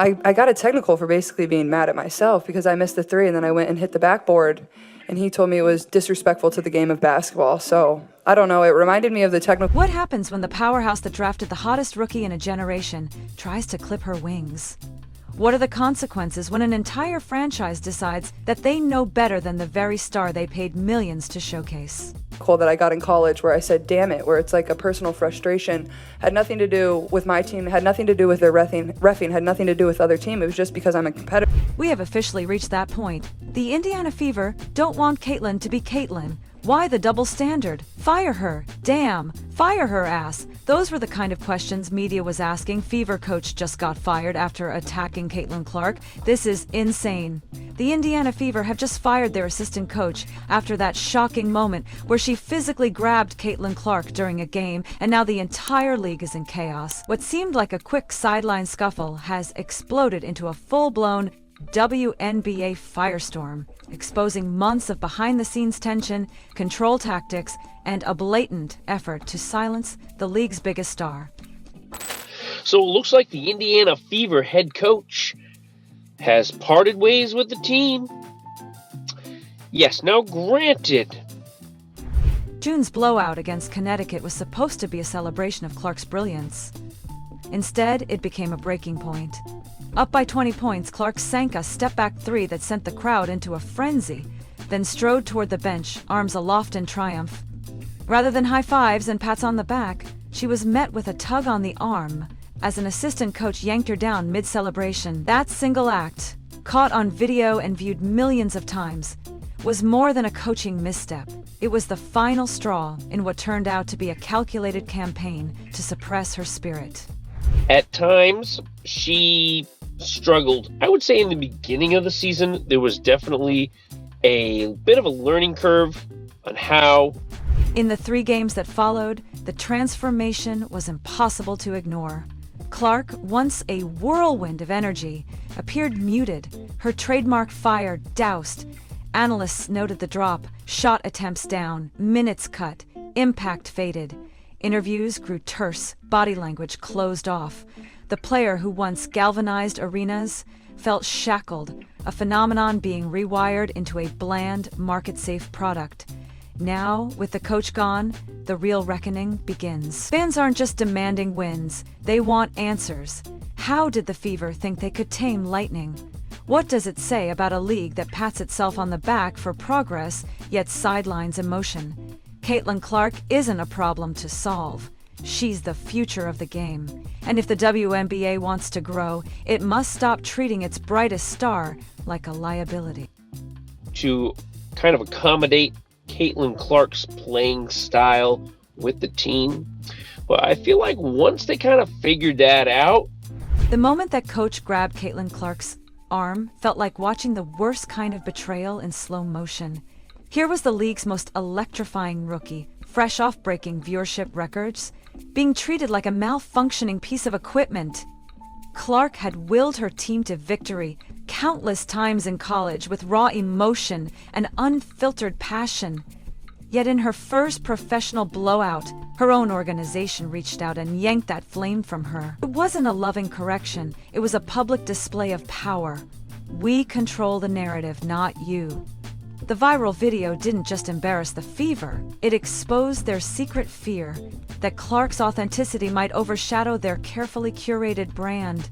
I got a technical for basically being mad at myself because I missed the three and then I went and hit the backboard. And he told me it was disrespectful to the game of basketball. So, I don't know, it reminded me of the technical. What happens when the powerhouse that drafted the hottest rookie in a generation tries to clip her wings? What are the consequences when an entire franchise decides that they know better than the very star they paid millions to showcase? That I got in college where I said, damn it, where it's like a personal frustration. Had nothing to do with my team, had nothing to do with their reffing, had nothing to do with other team. It was just because I'm a competitor. We have officially reached that point. The Indiana Fever don't want Caitlin to be Caitlin. Why the double standard? Fire her. Damn. Fire her ass. Those were the kind of questions media was asking. Fever coach just got fired after attacking Caitlin Clark. This is insane. The Indiana Fever have just fired their assistant coach after that shocking moment where she physically grabbed Caitlin Clark during a game, and now the entire league is in chaos. What seemed like a quick sideline scuffle has exploded into a full-blown WNBA firestorm, exposing months of behind-the-scenes tension, control tactics, and a blatant effort to silence the league's biggest star. So it looks like the Indiana Fever head coach has parted ways with the team. Yes, now granted, June's blowout against Connecticut was supposed to be a celebration of Clark's brilliance. Instead, it became a breaking point. Up by 20 points, Clark sank a step-back three that sent the crowd into a frenzy, then strode toward the bench, arms aloft in triumph. Rather than high fives and pats on the back, she was met with a tug on the arm as an assistant coach yanked her down mid-celebration. That single act, caught on video and viewed millions of times, was more than a coaching misstep. It was the final straw in what turned out to be a calculated campaign to suppress her spirit. at times she struggled. I would say in the beginning of the season, there was definitely a bit of a learning curve on how. In the 3 games that followed, the transformation was impossible to ignore. Clark, once a whirlwind of energy, appeared muted, her trademark fire doused. Analysts noted the drop, shot attempts down, minutes cut, impact faded. Interviews grew terse, body language closed off. The player who once galvanized arenas felt shackled, a phenomenon being rewired into a bland, market-safe product. Now, with the coach gone, the real reckoning begins. Fans aren't just demanding wins, they want answers. How did the Fever think they could tame Lightning? What does it say about a league that pats itself on the back for progress, yet sidelines emotion? Caitlin Clark isn't a problem to solve. She's the future of the game. And if the WNBA wants to grow, it must stop treating its brightest star like a liability. To kind of accommodate Caitlin Clark's playing style with the team. But I feel like once they kind of figured that out. The moment that coach grabbed Caitlin Clark's arm felt like watching the worst kind of betrayal in slow motion. Here was the league's most electrifying rookie, fresh off breaking viewership records, being treated like a malfunctioning piece of equipment. Clark had willed her team to victory countless times in college with raw emotion and unfiltered passion. Yet in her first professional blowout, her own organization reached out and yanked that flame from her. It wasn't a loving correction, it was a public display of power. We control the narrative, not you. The viral video didn't just embarrass the Fever, it exposed their secret fear that Clark's authenticity might overshadow their carefully curated brand.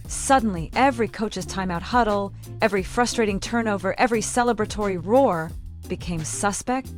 Suddenly, every coach's timeout huddle, every frustrating turnover, every celebratory roar became suspect.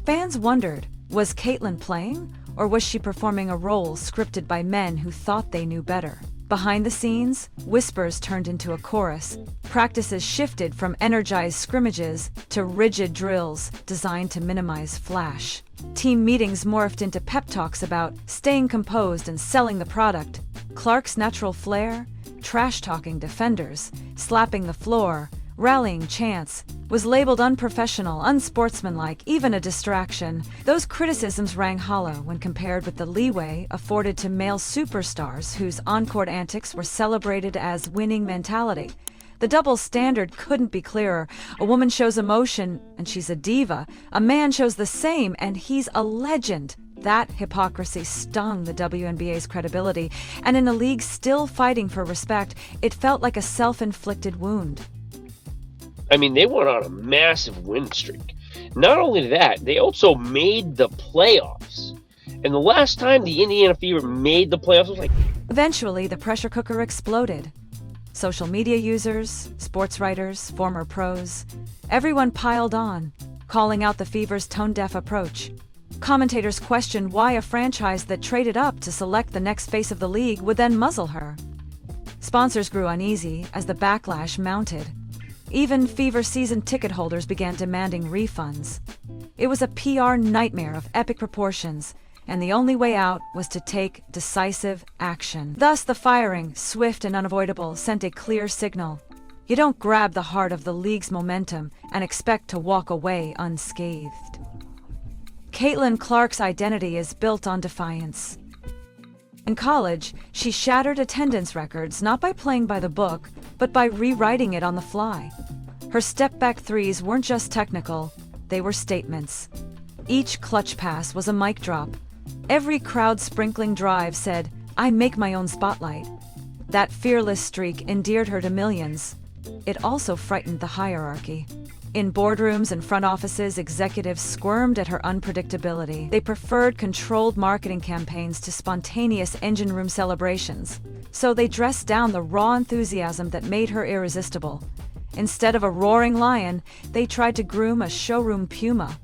Fans wondered, was Caitlin playing, or was she performing a role scripted by men who thought they knew better? Behind the scenes, whispers turned into a chorus. Practices shifted from energized scrimmages to rigid drills designed to minimize flash. Team meetings morphed into pep talks about staying composed and selling the product. Clark's natural flair, trash-talking defenders, slapping the floor, rallying chants, was labeled unprofessional, unsportsmanlike, even a distraction. Those criticisms rang hollow when compared with the leeway afforded to male superstars whose on-court antics were celebrated as winning mentality. The double standard couldn't be clearer. A woman shows emotion, and she's a diva. A man shows the same, and he's a legend. That hypocrisy stung the WNBA's credibility, and in a league still fighting for respect, it felt like a self-inflicted wound. I mean, they went on a massive win streak. Not only that, they also made the playoffs. And the last time the Indiana Fever made the playoffs was like... Eventually, the pressure cooker exploded. Social media users, sports writers, former pros, everyone piled on, calling out the Fever's tone-deaf approach. Commentators questioned why a franchise that traded up to select the next face of the league would then muzzle her. Sponsors grew uneasy as the backlash mounted. Even Fever season ticket holders began demanding refunds. It was a PR nightmare of epic proportions, and the only way out was to take decisive action. Thus, the firing, swift and unavoidable, sent a clear signal. You don't grab the heart of the league's momentum and expect to walk away unscathed. Caitlin Clark's identity is built on defiance. In college, she shattered attendance records not by playing by the book, but by rewriting it on the fly. Her step-back threes weren't just technical, they were statements. Each clutch pass was a mic drop. Every crowd-sprinkling drive said, "I make my own spotlight." That fearless streak endeared her to millions. It also frightened the hierarchy. In boardrooms and front offices, executives squirmed at her unpredictability. They preferred controlled marketing campaigns to spontaneous engine room celebrations. So they dressed down the raw enthusiasm that made her irresistible. Instead of a roaring lion, they tried to groom a showroom puma.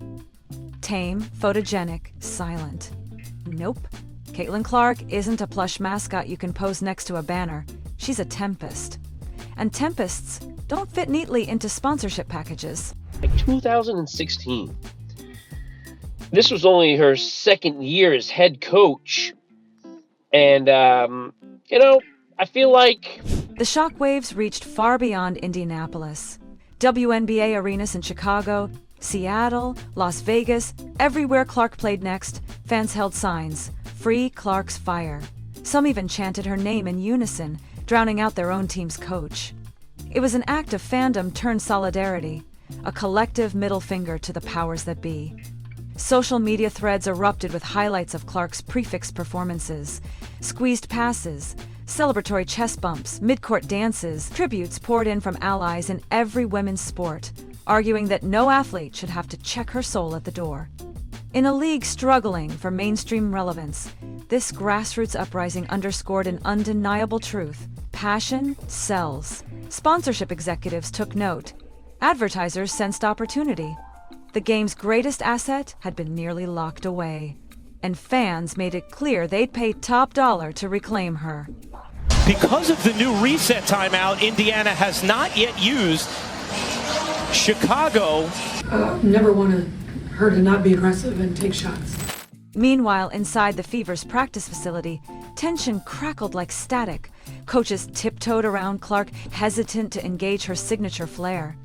Tame, photogenic, silent. Nope. Caitlin Clark isn't a plush mascot you can pose next to a banner. She's a tempest. And tempests don't fit neatly into sponsorship packages. Like 2016. This was only her second year as head coach. And, I feel like... The shockwaves reached far beyond Indianapolis. WNBA arenas in Chicago, Seattle, Las Vegas, everywhere Clark played next, fans held signs, "Free Clark's Fire." Some even chanted her name in unison, drowning out their own team's coach. It was an act of fandom turned solidarity, a collective middle finger to the powers that be. Social media threads erupted with highlights of Clark's prefix performances, squeezed passes, celebratory chest bumps, mid-court dances. Tributes poured in from allies in every women's sport, arguing that no athlete should have to check her soul at the door. In a league struggling for mainstream relevance, this grassroots uprising underscored an undeniable truth: passion sells. Sponsorship executives took note. Advertisers sensed opportunity. The game's greatest asset had been nearly locked away, and fans made it clear they'd pay top dollar to reclaim her. Because of the new reset timeout, Indiana has not yet used. Chicago never wanted her to not be aggressive and take shots. Meanwhile, inside the Fever's practice facility, tension crackled like static. Coaches tiptoed around Clark, hesitant to engage her signature flair.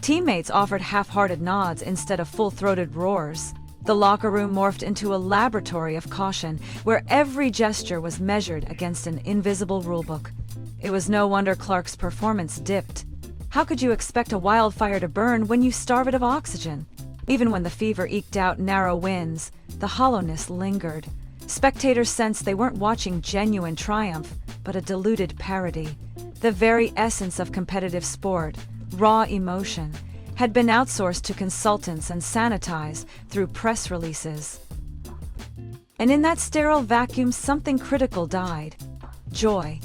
Teammates offered half-hearted nods instead of full-throated roars. The locker room morphed into a laboratory of caution, where every gesture was measured against an invisible rulebook. It was no wonder Clark's performance dipped. How could you expect a wildfire to burn when you starve it of oxygen? Even when the Fever eked out narrow wins, the hollowness lingered. Spectators sensed they weren't watching genuine triumph, but a diluted parody. The very essence of competitive sport, raw emotion, had been outsourced to consultants and sanitized through press releases. And in that sterile vacuum, something critical died: joy.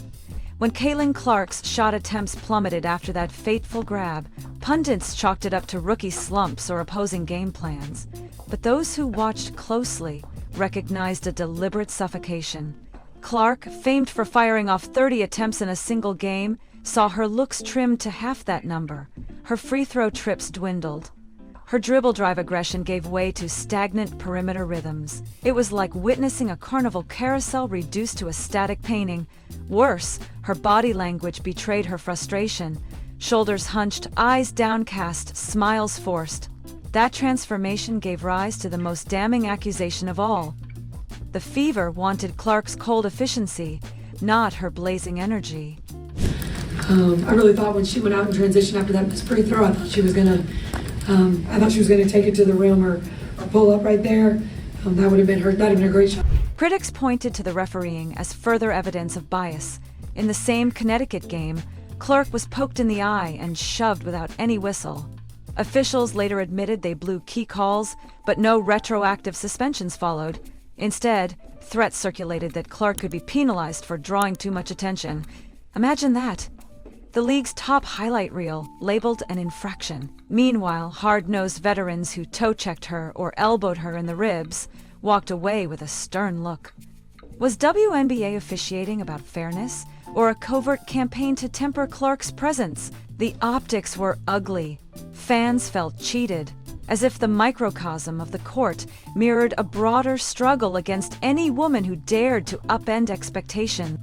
When Caitlin Clark's shot attempts plummeted after that fateful grab, pundits chalked it up to rookie slumps or opposing game plans. But those who watched closely recognized a deliberate suffocation. Clark, famed for firing off 30 attempts in a single game, saw her looks trimmed to half that number. Her free throw trips dwindled. Her dribble drive aggression gave way to stagnant perimeter rhythms. It was like witnessing a carnival carousel reduced to a static painting. Worse, her body language betrayed her frustration. Shoulders hunched, eyes downcast, smiles forced. That transformation gave rise to the most damning accusation of all. The Fever wanted Clark's cold efficiency, not her blazing energy. I really thought when she went out in transition after that free throw, I thought she was gonna take it to the rim or pull up right there. That would have been a great shot. Critics pointed to the refereeing as further evidence of bias. In the same Connecticut game, Clark was poked in the eye and shoved without any whistle. Officials later admitted they blew key calls, but no retroactive suspensions followed. Instead, threats circulated that Clark could be penalized for drawing too much attention. Imagine that. The league's top highlight reel labeled an infraction. Meanwhile, hard-nosed veterans who toe-checked her or elbowed her in the ribs walked away with a stern look. Was WNBA officiating about fairness, or a covert campaign to temper Clark's presence? The optics were ugly. Fans felt cheated, as if the microcosm of the court mirrored a broader struggle against any woman who dared to upend expectation.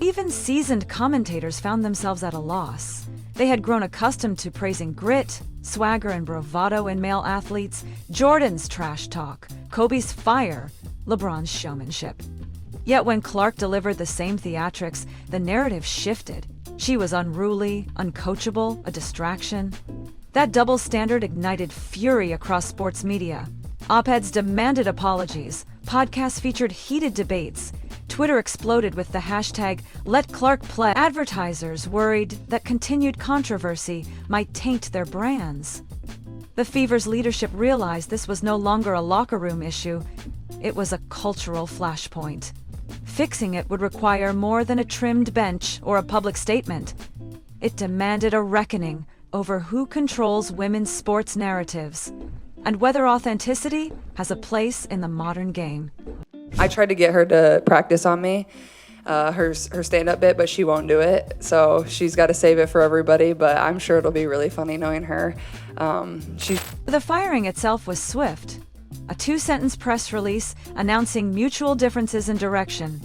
Even seasoned commentators found themselves at a loss. They had grown accustomed to praising grit, swagger, and bravado in male athletes, Jordan's trash talk, Kobe's fire, LeBron's showmanship. Yet when Clark delivered the same theatrics, the narrative shifted. She was unruly, uncoachable, a distraction. That double standard ignited fury across sports media. Op-eds demanded apologies, podcasts featured heated debates, Twitter exploded with the hashtag #LetClarkPlay. Advertisers worried that continued controversy might taint their brands. The Fever's leadership realized this was no longer a locker room issue, it was a cultural flashpoint. Fixing it would require more than a trimmed bench or a public statement. It demanded a reckoning over who controls women's sports narratives and whether authenticity has a place in the modern game. I tried to get her to practice on me, her stand-up bit, but she won't do it. So she's got to save it for everybody, but I'm sure it'll be really funny knowing her. The firing itself was swift. A 2-sentence press release announcing mutual differences in direction.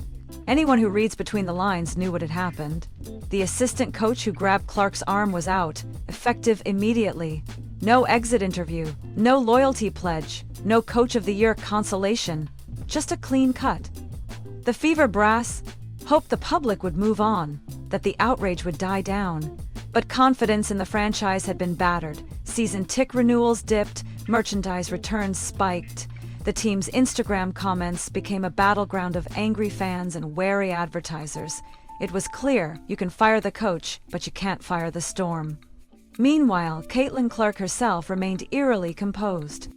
Anyone who reads between the lines knew what had happened. The assistant coach who grabbed Clark's arm was out, effective immediately. No exit interview, no loyalty pledge, no Coach of the Year consolation. Just a clean cut. The Fever brass hoped the public would move on, that the outrage would die down. But confidence in the franchise had been battered. Season ticket renewals dipped, merchandise returns spiked. The team's Instagram comments became a battleground of angry fans and wary advertisers. It was clear you can fire the coach, but you can't fire the storm. Meanwhile, Caitlin Clark herself remained eerily composed.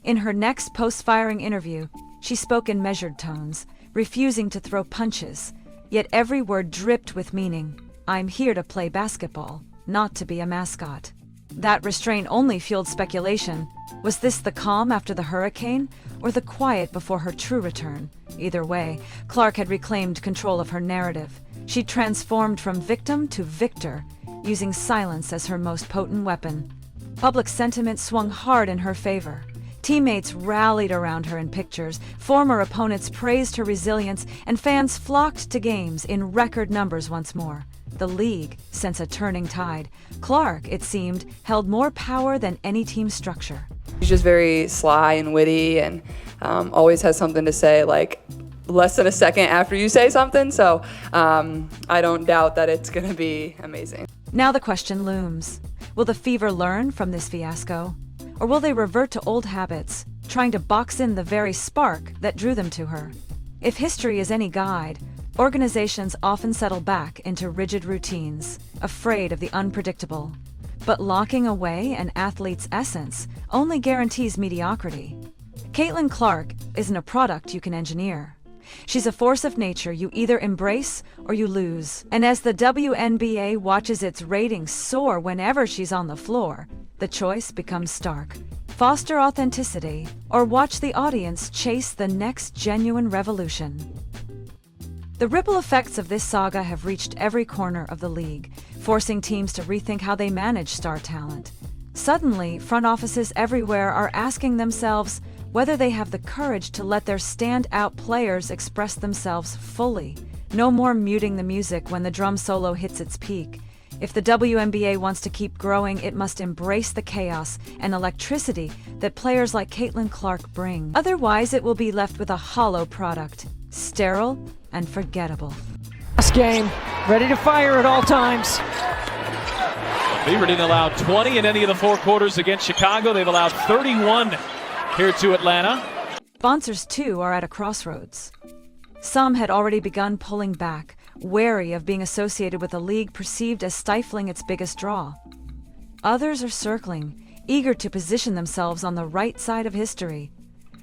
In her next post-firing interview, she spoke in measured tones, refusing to throw punches, yet every word dripped with meaning. I'm here to play basketball, not to be a mascot. That restraint only fueled speculation. Was this the calm after the hurricane, or the quiet before her true return? Either way, Clark had reclaimed control of her narrative. She transformed from victim to victor, using silence as her most potent weapon. Public sentiment swung hard in her favor. Teammates rallied around her in pictures, former opponents praised her resilience, and fans flocked to games in record numbers once more. The league sensed a turning tide. Clark, it seemed, held more power than any team structure. She's just very sly and witty and always has something to say, like, less than a second after you say something. So I don't doubt that it's going to be amazing. Now the question looms. Will the Fever learn from this fiasco? Or will they revert to old habits, trying to box in the very spark that drew them to her? If history is any guide, organizations often settle back into rigid routines, afraid of the unpredictable. But locking away an athlete's essence only guarantees mediocrity. Caitlin Clark isn't a product you can engineer. She's a force of nature you either embrace or you lose. And as the WNBA watches its ratings soar whenever she's on the floor, the choice becomes stark. Foster authenticity or watch the audience chase the next genuine revolution. The ripple effects of this saga have reached every corner of the league, forcing teams to rethink how they manage star talent. Suddenly, front offices everywhere are asking themselves whether they have the courage to let their standout players express themselves fully. No more muting the music when the drum solo hits its peak. If the WNBA wants to keep growing, it must embrace the chaos and electricity that players like Caitlin Clark bring. Otherwise, it will be left with a hollow product, sterile and forgettable. Last game, ready to fire at all times. Fever didn't allow 20 in any of the 4 quarters against Chicago. They've allowed 31 here to Atlanta. Sponsors, too, are at a crossroads. Some had already begun pulling back, wary of being associated with a league perceived as stifling its biggest draw. Others are circling, eager to position themselves on the right side of history.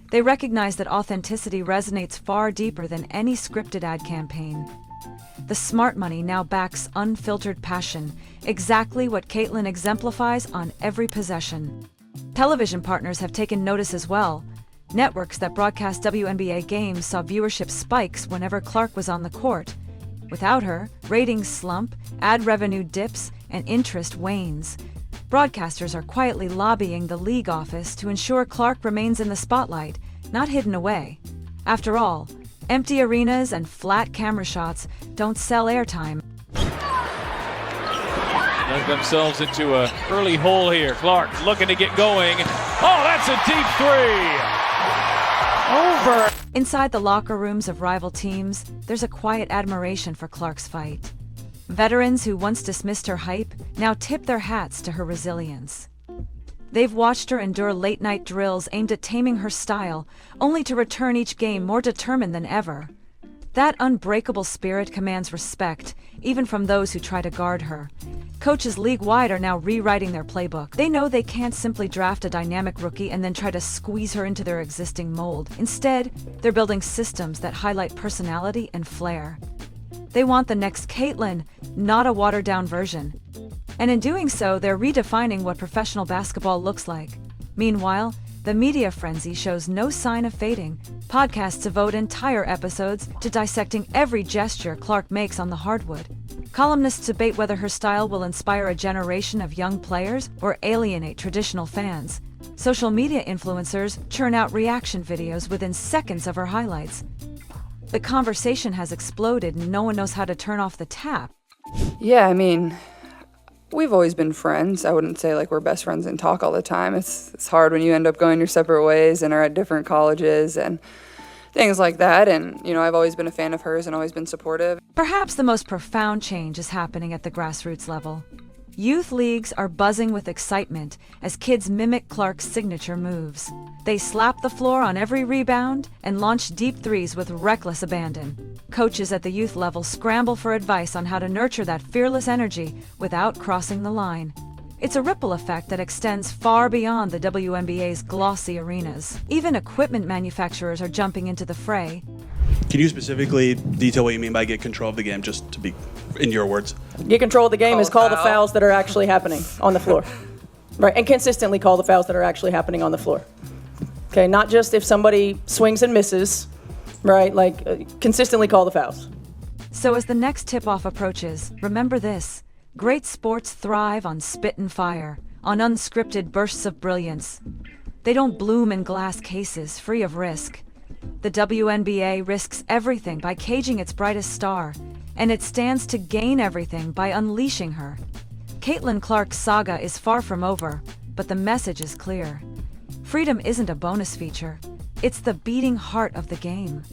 They recognize that authenticity resonates far deeper than any scripted ad campaign. The smart money now backs unfiltered passion, exactly what Caitlin exemplifies on every possession. Television partners have taken notice as well. Networks that broadcast WNBA games saw viewership spikes whenever Clark was on the court. Without her, ratings slump, ad revenue dips, and interest wanes. Broadcasters are quietly lobbying the league office to ensure Clark remains in the spotlight, not hidden away. After all, empty arenas and flat camera shots don't sell airtime. Dug themselves into an early hole here. Clark looking to get going. Oh, that's a deep three. Over. Inside the locker rooms of rival teams, there's a quiet admiration for Clark's fight. Veterans who once dismissed her hype now tip their hats to her resilience. They've watched her endure late-night drills aimed at taming her style, only to return each game more determined than ever. That unbreakable spirit commands respect, even from those who try to guard her. Coaches league-wide are now rewriting their playbook. They know they can't simply draft a dynamic rookie and then try to squeeze her into their existing mold. Instead, they're building systems that highlight personality and flair. They want the next Caitlin, not a watered-down version. And in doing so, they're redefining what professional basketball looks like. Meanwhile, the media frenzy shows no sign of fading. Podcasts devote entire episodes to dissecting every gesture Clark makes on the hardwood. Columnists debate whether her style will inspire a generation of young players or alienate traditional fans. Social media influencers churn out reaction videos within seconds of her highlights. The conversation has exploded and no one knows how to turn off the tap. Yeah, I mean, we've always been friends. I wouldn't say like we're best friends and talk all the time. It's hard when you end up going your separate ways and are at different colleges and things like that. And, you know, I've always been a fan of hers and always been supportive. Perhaps the most profound change is happening at the grassroots level. Youth leagues are buzzing with excitement as kids mimic Clark's signature moves. They slap the floor on every rebound and launch deep threes with reckless abandon. Coaches at the youth level scramble for advice on how to nurture that fearless energy without crossing the line. It's a ripple effect that extends far beyond the WNBA's glossy arenas. Even equipment manufacturers are jumping into the fray. Can you specifically detail what you mean by get control of the game, just to be in your words? Get control of the game Call is a call the foul. fouls that are actually happening on the floor. Right, and consistently call the fouls that are actually happening on the floor. Okay, not just if somebody swings and misses, right? Consistently call the fouls. So as the next tip-off approaches, remember this. Great sports thrive on spit and fire, on unscripted bursts of brilliance. They don't bloom in glass cases, free of risk. The WNBA risks everything by caging its brightest star, and it stands to gain everything by unleashing her. Caitlin Clark's saga is far from over, but the message is clear. Freedom isn't a bonus feature. It's the beating heart of the game.